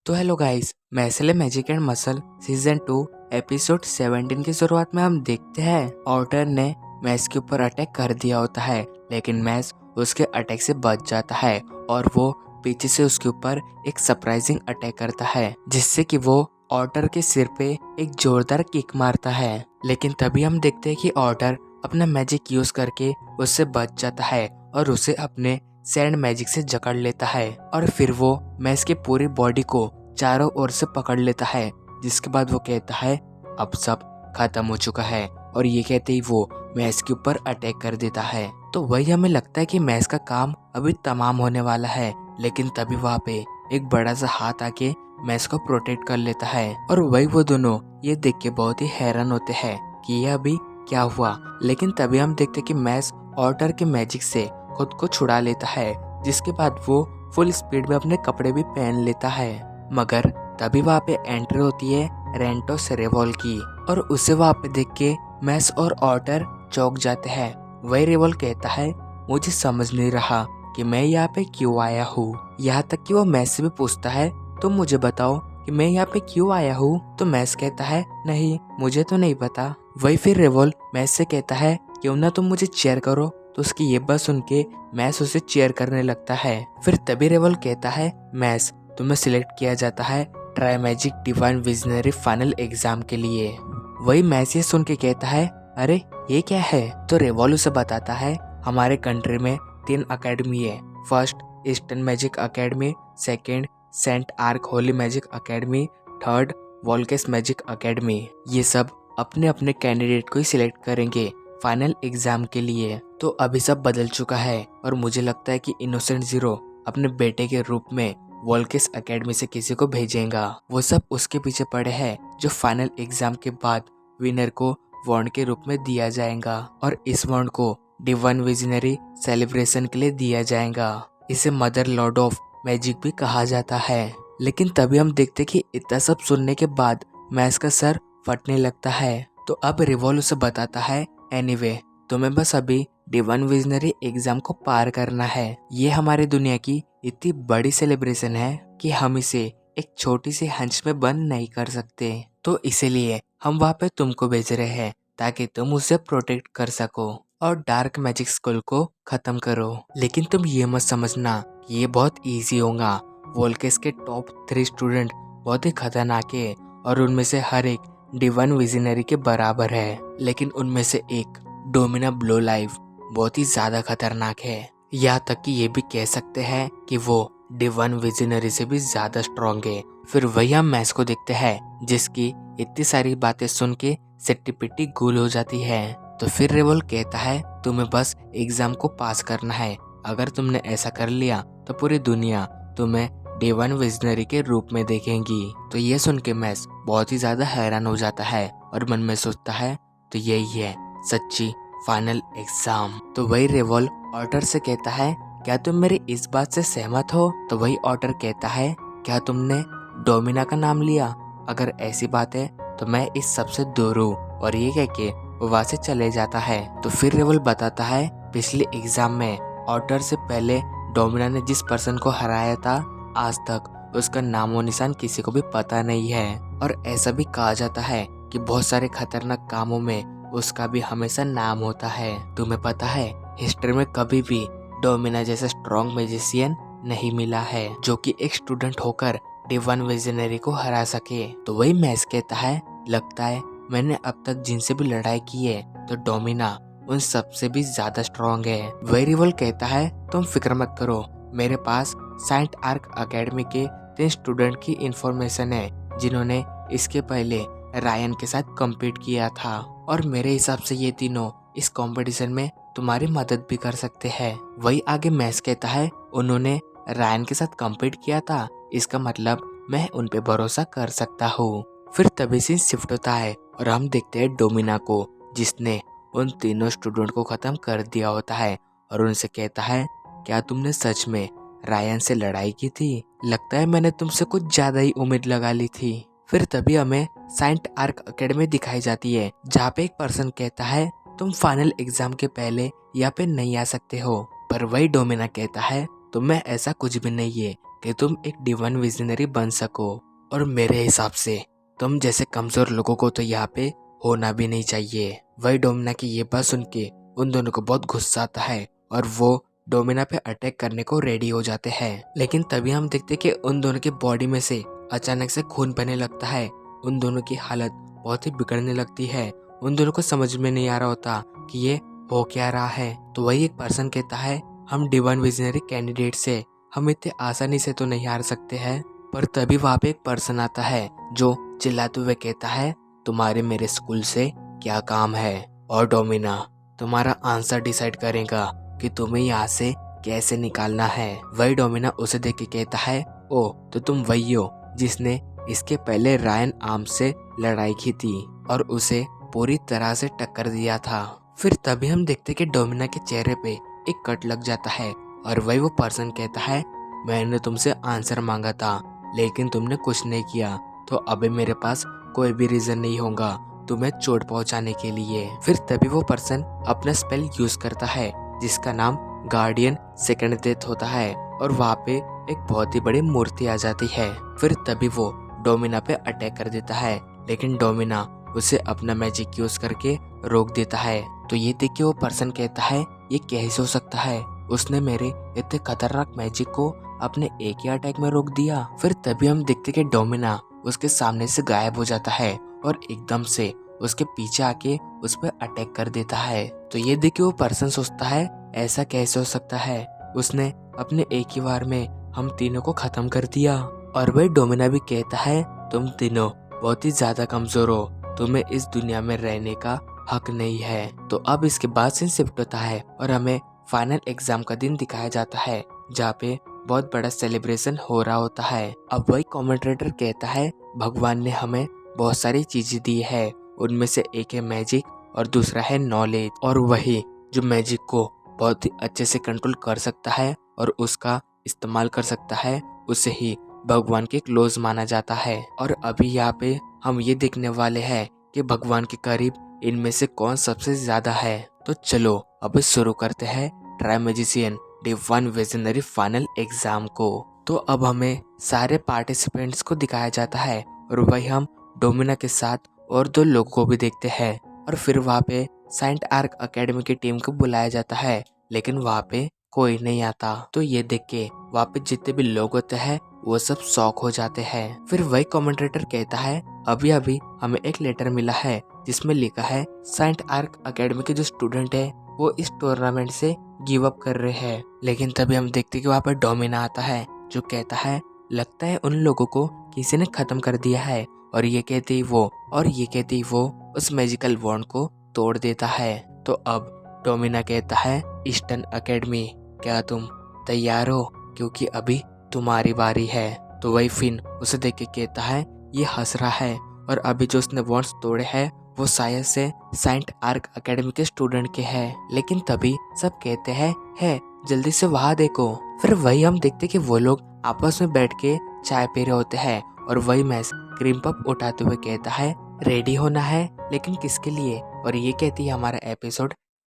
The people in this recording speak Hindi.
तो hello guys, Mashle magic and muscle season 2 episode 17 की शुरुआत में हम देखते हैं ऑर्डर ने मैस के ऊपर अटैक कर दिया होता है, लेकिन मैस उसके अटैक से बच जाता है और वो पीछे से उसके ऊपर एक सरप्राइजिंग अटैक करता है जिससे कि वो ऑर्डर के सिर पे एक जोरदार किक मारता है। लेकिन तभी हम देखते हैं कि ऑर्डर अपना मैजिक यूज करके उससे बच जाता है और उसे अपने सैंड मैजिक से जकड़ लेता है और फिर वो मैस की पूरी बॉडी को चारों ओर से पकड़ लेता है, जिसके बाद वो कहता है अब सब खत्म हो चुका है और ये कहते ही वो मैस के ऊपर अटैक कर देता है। तो वही हमें लगता है कि मैस का काम अभी तमाम होने वाला है, लेकिन तभी वहाँ पे एक बड़ा सा हाथ आके मैस को प्रोटेक्ट कर लेता है और वही वो दोनों ये देख के बहुत ही हैरान होते हैं कि ये अभी क्या हुआ। लेकिन तभी हम देखते कि मैस ऑर्डर के मैजिक से खुद को छुड़ा लेता है, जिसके बाद वो फुल स्पीड में अपने कपड़े भी पहन लेता है। मगर तभी वहाँ पे एंट्री होती है रेंटोस रेवॉल की और उसे वहाँ पे देख के मैस और ऑर्डर चौंक जाते हैं। वही रेवॉल कहता है मुझे समझ नहीं रहा कि मैं यहाँ पे क्यों आया हूँ। यहाँ तक कि वो मैस से भी पूछता है तुम मुझे बताओ कि मैं यहाँ पे क्यों आया हूँ। तो मैस कहता है नहीं मुझे तो नहीं पता। वही फिर रेवॉल मैस से कहता है क्यों ना तुम मुझे चेयर करो। तो उसकी ये बात सुन के मैस उसे चेयर करने लगता है। फिर तभी रेवॉल कहता है मैस तुम्हें सिलेक्ट किया जाता है try magic divine visionary final exam के लिए। वही मैस ये सुन के कहता है अरे ये क्या है। तो रेवॉल उसे बताता है हमारे कंट्री में 3 अकेडमी है। First Eastern magic academy, second Saint Arc holy magic academy, third Walkis magic academy. ये सब अपने अपने कैंडिडेट को ही सिलेक्ट करेंगे फाइनल एग्जाम के लिए। तो अभी सब बदल चुका है और मुझे लगता है कि इनोसेंट जीरो अपने बेटे के रूप में वॉल्केस एकेडमी से किसी को भेजेगा। वो सब उसके पीछे पड़े हैं जो फाइनल एग्जाम के बाद विनर को वॉन्ड के रूप में दिया जाएगा और इस वॉन्ड को डिवाइन विजनरी सेलिब्रेशन के लिए दिया जाएगा। इसे मदर लॉर्ड ऑफ मैजिक भी कहा जाता है। लेकिन तभी हम देखते कि इतना सब सुनने के बाद मैस का सर फटने लगता है। तो अब रिवॉल्व उसे बताता है एनीवे तुम्हें बस अभी डिवाइन विजनरी एग्जाम को पार करना है। ये हमारी दुनिया की इतनी बड़ी सेलिब्रेशन है कि हम इसे एक छोटी सी हंस में बंद नहीं कर सकते। तो इसीलिए हम वहाँ पे तुमको भेज रहे हैं ताकि तुम उसे प्रोटेक्ट कर सको और डार्क मैजिक स्कूल को खत्म करो। लेकिन तुम ये मत समझना कि ये बहुत इजी होगा। वोल्केस के टॉप 3 स्टूडेंट बहुत ही खतरनाक है और उनमें से हर एक डिवाइन विजनरी के बराबर है, लेकिन उनमें से एक डोमिना ब्लो लाइफ बहुत ही ज्यादा खतरनाक है। यहाँ तक कि ये भी कह सकते हैं कि वो डिवाइन विजनरी से भी ज्यादा स्ट्रॉन्ग है। फिर वही हम मैस को देखते हैं जिसकी इतनी सारी बातें सुन के सिट्टी पिट्टी गूल हो जाती है। तो फिर रेवॉल कहता है तुम्हें बस एग्जाम को पास करना है। अगर तुमने ऐसा कर लिया तो पूरी दुनिया तुम्हें डिवाइन विजनरी के रूप में देखेंगी। तो ये सुन के मैस बहुत ही ज्यादा हैरान हो जाता है और मन में सोचता है तो यही है सच्ची फाइनल एग्जाम। तो वही रेवॉल ऑर्डर से कहता है क्या तुम मेरी इस बात से सहमत हो। तो वही ऑर्डर कहता है क्या तुमने डोमिना का नाम लिया। अगर ऐसी बात है तो मैं इस सब से दूर हूँ। और ये कह के वो वहाँ से चले जाता है। तो फिर रेवॉल बताता है पिछले एग्जाम में ऑर्डर से पहले डोमिना ने जिस पर्सन को हराया था आज तक उसका नामो निशान किसी को भी पता नहीं है। और ऐसा भी कहा जाता है कि बहुत सारे खतरनाक कामों में उसका भी हमेशा नाम होता है। तुम्हें पता है हिस्ट्री में कभी भी डोमिना जैसा स्ट्रॉन्ग मैजिशियन नहीं मिला है जो कि एक स्टूडेंट होकर डिवाइन विजनरी को हरा सके। तो वही मैस कहता है लगता है मैंने अब तक जिनसे भी लड़ाई की है तो डोमिना उन सबसे भी ज्यादा स्ट्रॉन्ग है। वही रिवॉल कहता है तुम फिक्र मत करो, मेरे पास सेंट आर्क अकेडमी के 3 स्टूडेंट की इंफॉर्मेशन है जिन्होंने इसके पहले रायन के साथ कम्पीट किया था और मेरे हिसाब से ये तीनों इस कंपटीशन में तुम्हारी मदद भी कर सकते हैं। वही आगे मैस कहता है उन्होंने रायन के साथ कम्पीट किया था, इसका मतलब मैं उन पे भरोसा कर सकता हूँ। फिर तभी सीन शिफ्ट होता है और हम देखते हैं डोमिना को जिसने उन तीनों स्टूडेंट को खत्म कर दिया होता है और उनसे कहता है क्या तुमने सच में रायन से लड़ाई की थी। लगता है मैंने तुमसे कुछ ज्यादा ही उम्मीद लगा ली थी। फिर तभी हमें सेंट आर्क अकेडमी दिखाई जाती है जहाँ पे एक पर्सन कहता है तुम फाइनल एग्जाम के पहले यहाँ पे नहीं आ सकते हो। पर वही डोमिना कहता है तुम्हें ऐसा कुछ भी नहीं है, कि तुम एक डिवाइन विजनरी बन सको, और मेरे हिसाब से तुम जैसे कमजोर लोगों को तो यहाँ पे होना भी नहीं चाहिए। वही डोमिना की ये बात सुन के उन दोनों को बहुत गुस्सा आता है और वो डोमिना पे अटैक करने को रेडी हो जाते हैं। लेकिन तभी हम देखते कि उन दोनों की बॉडी में से अचानक से खून बहने लगता है। उन दोनों की हालत बहुत ही बिगड़ने लगती है। उन दोनों को समझ में नहीं आ रहा होता कि ये हो क्या रहा है। तो वही एक पर्सन कहता है, हम डिवाइन विजनरी कैंडिडेट से हम इतने आसानी से तो नहीं हार सकते हैं। पर तभी वहाँ पे एक पर्सन आता है जो चिल्लाते हुए कहता है, तुम्हारे मेरे स्कूल से क्या काम है, और डोमिना तुम्हारा आंसर डिसाइड करेगा कि तुम्हें यहाँ से कैसे निकालना है। वही डोमिना उसे देख के कहता है, ओ तो तुम वही हो जिसने इसके पहले रायन आर्म्स से लड़ाई की थी और उसे पूरी तरह से टक्कर दिया था। फिर तभी हम देखते कि डोमिना के चेहरे पे एक कट लग जाता है और वही वो पर्सन कहता है, मैंने तुमसे आंसर मांगा था लेकिन तुमने कुछ नहीं किया, तो अभी मेरे पास कोई भी रीजन नहीं होगा तुम्हें चोट पहुंचाने के लिए। फिर तभी वो पर्सन अपना स्पेल यूज करता है जिसका नाम गार्डियन सेकंड डेथ होता है और वहाँ पे एक बहुत ही बड़ी मूर्ति आ जाती है। फिर तभी वो डोमिना पे अटैक कर देता है, लेकिन डोमिना उसे अपना मैजिक यूज करके रोक देता है। तो ये देख के वो पर्सन कहता है, ये कैसे हो सकता है, उसने मेरे इतने खतरनाक मैजिक को अपने एक ही अटैक में रोक दिया। फिर तभी हम देखते कि डोमिना उसके सामने से गायब हो जाता है और एकदम से उसके पीछे आके उस पर अटैक कर देता है। तो ये देख के वो पर्सन सोचता है, ऐसा कैसे हो सकता है, उसने अपने एक ही बार में हम तीनों को खत्म कर दिया। और वही डोमिना भी कहता है, तुम तीनों बहुत ही ज्यादा कमजोर हो, तुम्हें इस दुनिया में रहने का हक नहीं है। तो अब इसके बाद सीन शिफ्ट होता है और हमें फाइनल एग्जाम का दिन दिखाया जाता है जहाँ पे बहुत बड़ा सेलिब्रेशन हो रहा होता है। अब वही कमेंटेटर कहता है, भगवान ने हमें बहुत सारी चीजें दी है, उनमें से एक है मैजिक और दूसरा है नॉलेज, और वही जो मैजिक को बहुत ही अच्छे से कंट्रोल कर सकता है और उसका इस्तेमाल कर सकता है, उसे ही भगवान के क्लोज माना जाता है। और अभी यहाँ पे हम ये देखने वाले हैं कि भगवान के करीब इनमें से कौन सबसे ज्यादा है। तो चलो अभी शुरू करते हैं try magician divine visionary final exam को। तो अब हमें सारे पार्टिसिपेंट्स को दिखाया जाता है और वही हम डोमिना के साथ और दो लोगों को भी देखते हैं। और फिर वहाँ पे सेंट आर्क एकेडमी की टीम को बुलाया जाता है, लेकिन वहाँ पे कोई नहीं आता। तो ये देख के वहाँ पे जितने भी लोग होते हैं वो सब शॉक हो जाते हैं। फिर वही कमेंटेटर कहता है, अभी अभी हमें एक लेटर मिला है जिसमें लिखा है सेंट आर्क एकेडमी के जो स्टूडेंट है वो इस टूर्नामेंट से गिव अप कर रहे हैं। लेकिन तभी हम देखते कि वहाँ पर डोमिना आता है जो कहता है, लगता है उन लोगों को किसी ने खत्म कर दिया है, और ये कहते ही वो उस मैजिकल वॉन्ड को तोड़ देता है। तो अब डोमिना कहता है, ईस्टर्न एकेडमी क्या तुम तैयार हो, क्योंकि अभी तुम्हारी बारी है। तो वही फिन उसे देख के कहता है, ये हंस रहा है और अभी जो उसने वॉन्ड्स तोड़े हैं वो शायद से सेंट आर्क एकेडमी के स्टूडेंट के हैं। लेकिन तभी सब कहते हैं, है जल्दी से वहाँ देखो। फिर वही हम देखते कि वो लोग आपस में बैठ के चाय पी रहे होते हैं और वही मैस क्रीम पफ उठाते हुए कहता है, रेडी होना है, लेकिन किसके लिए। और ये कहती है, हमारा एपिसोड